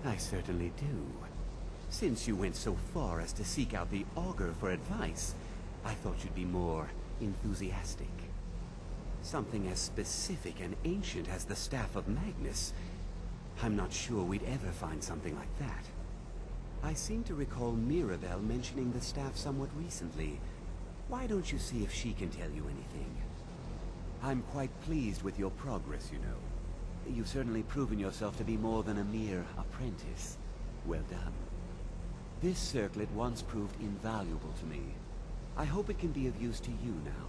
I certainly do. Since you went so far as to seek out the Augur for advice, I thought you'd be more enthusiastic. Something as specific and ancient as the Staff of Magnus. I'm not sure we'd ever find something like that. I seem to recall Mirabelle mentioning the staff somewhat recently. Why don't you see if she can tell you anything? I'm quite pleased with your progress, you know. You've certainly proven yourself to be more than a mere apprentice. Well done. This circlet once proved invaluable to me. I hope it can be of use to you now.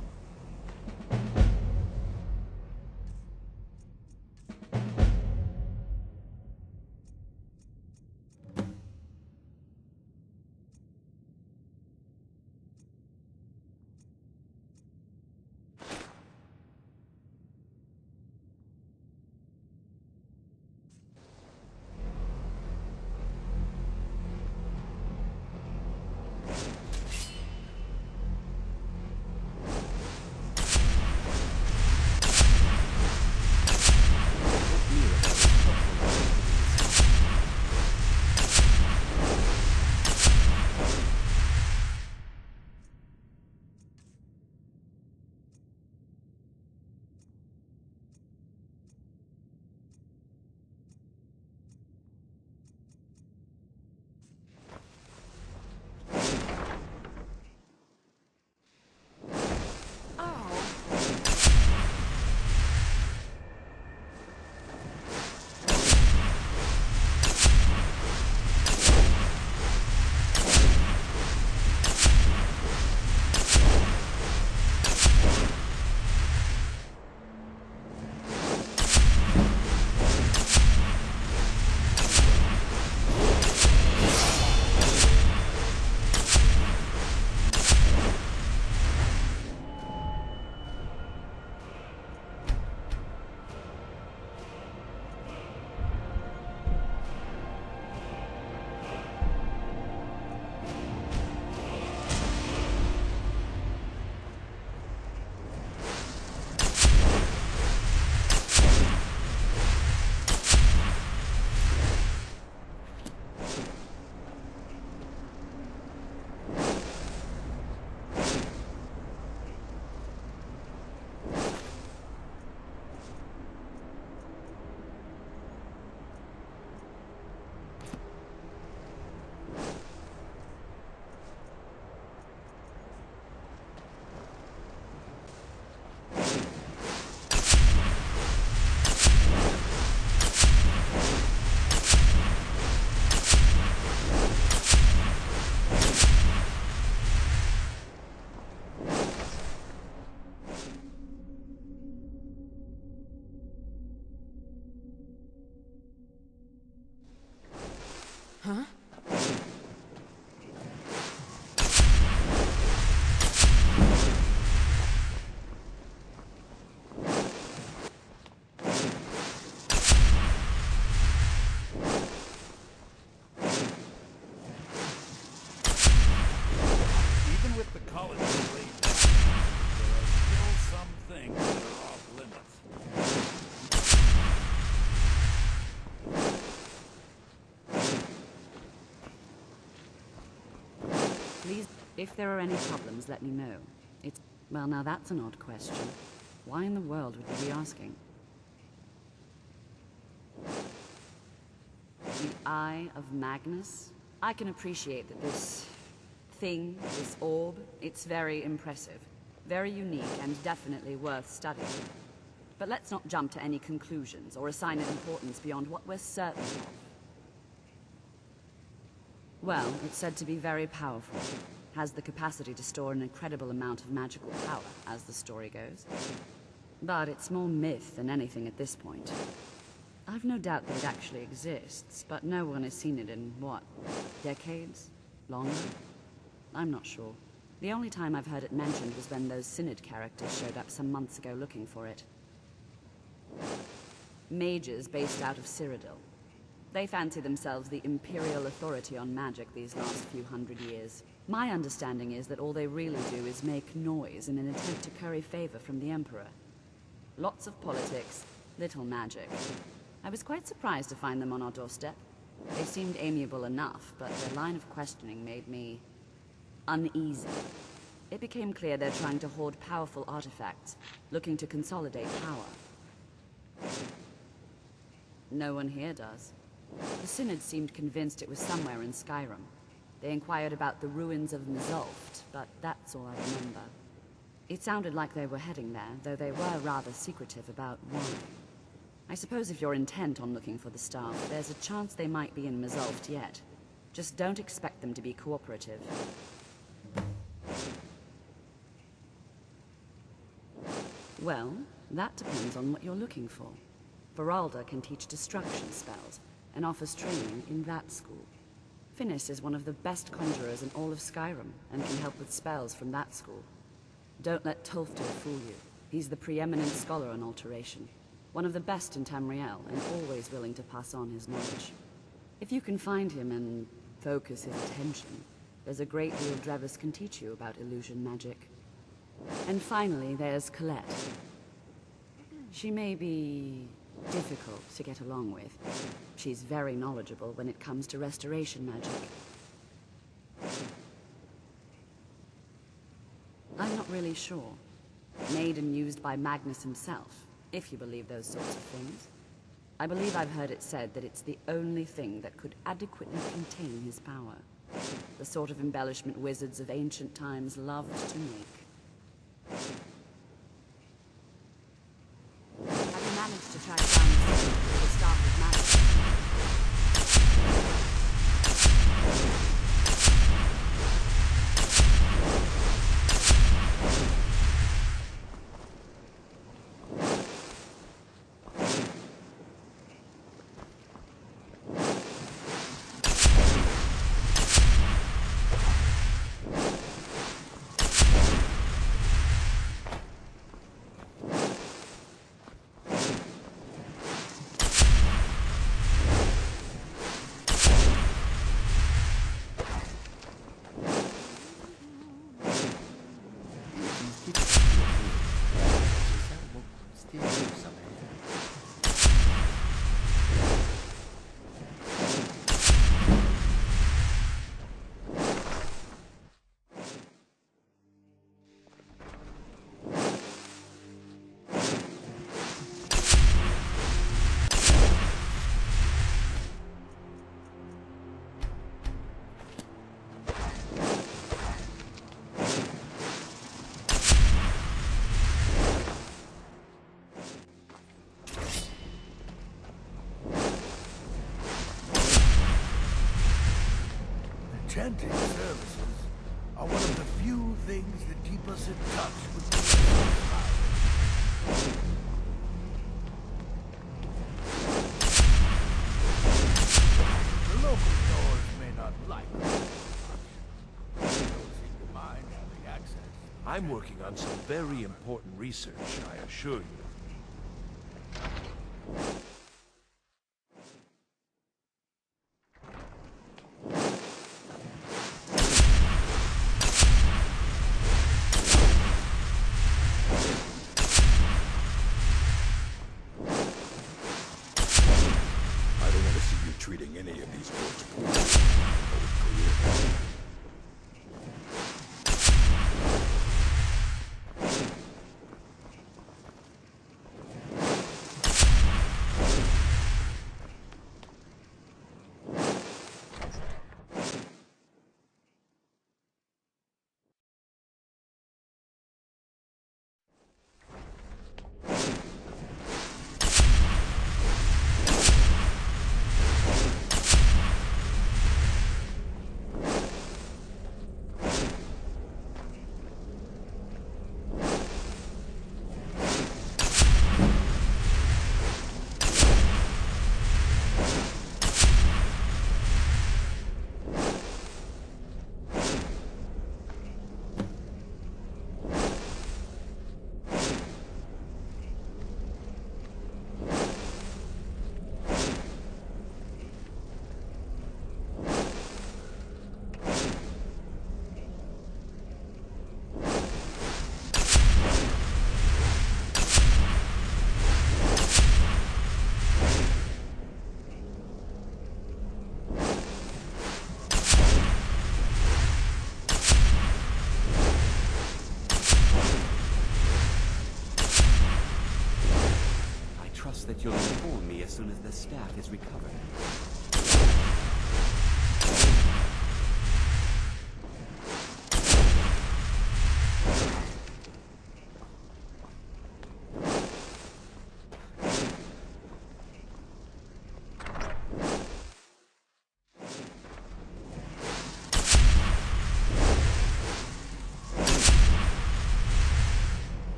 Huh? Even with the college laid back, there are still some things that are off limits. Please, if there are any problems, let me know. Well, now that's an odd question. Why in the world would you be asking? The Eye of Magnus? I can appreciate that this thing, this orb, it's very impressive. Very unique and definitely worth studying. But let's not jump to any conclusions or assign it importance beyond what we're certain of. Well, it's said to be very powerful. Has the capacity to store an incredible amount of magical power, as the story goes. But it's more myth than anything at this point. I've no doubt that it actually exists, but no one has seen it in, what, decades? Longer? I'm not sure. The only time I've heard it mentioned was when those Synod characters showed up some months ago looking for it. Mages based out of Cyrodiil. They fancy themselves the imperial authority on magic these last few hundred years. My understanding is that all they really do is make noise in an attempt to curry favor from the Emperor. Lots of politics, little magic. I was quite surprised to find them on our doorstep. They seemed amiable enough, but their line of questioning made me uneasy. It became clear they're trying to hoard powerful artifacts, looking to consolidate power. No one here does. The Synod seemed convinced it was somewhere in Skyrim. They inquired about the ruins of Mzulft, but that's all I remember. It sounded like they were heading there, though they were rather secretive about why. I suppose if you're intent on looking for the staff, there's a chance they might be in Mzulft yet. Just don't expect them to be cooperative. Well, that depends on what you're looking for. Varalda can teach destruction spells, and offers training in that school. Finis is one of the best conjurers in all of Skyrim, and can help with spells from that school. Don't let Tolfdir fool you. He's the preeminent scholar on alteration. One of the best in Tamriel, and always willing to pass on his knowledge. If you can find him and focus his attention, there's a great deal Drevis can teach you about illusion magic. And finally, there's Colette. She may be difficult to get along with. She's very knowledgeable when it comes to restoration magic. I'm not really sure. Made and used by Magnus himself, if you believe those sorts of things. I believe I've heard it said that it's the only thing that could adequately contain his power. The sort of embellishment wizards of ancient times loved to make. Have you managed to track down the staff of Magnus? Enchanting services are one of the few things that keep us in touch with the outside. The local stores may not like us much. They don't seem to mind having access. I'm working on some very important research, I assure you. Treating any of these folks poorly. that you'll inform me as soon as the staff is recovered.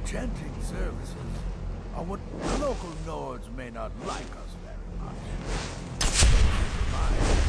Chanting services are what the local Nords may not like us very much. Those in mind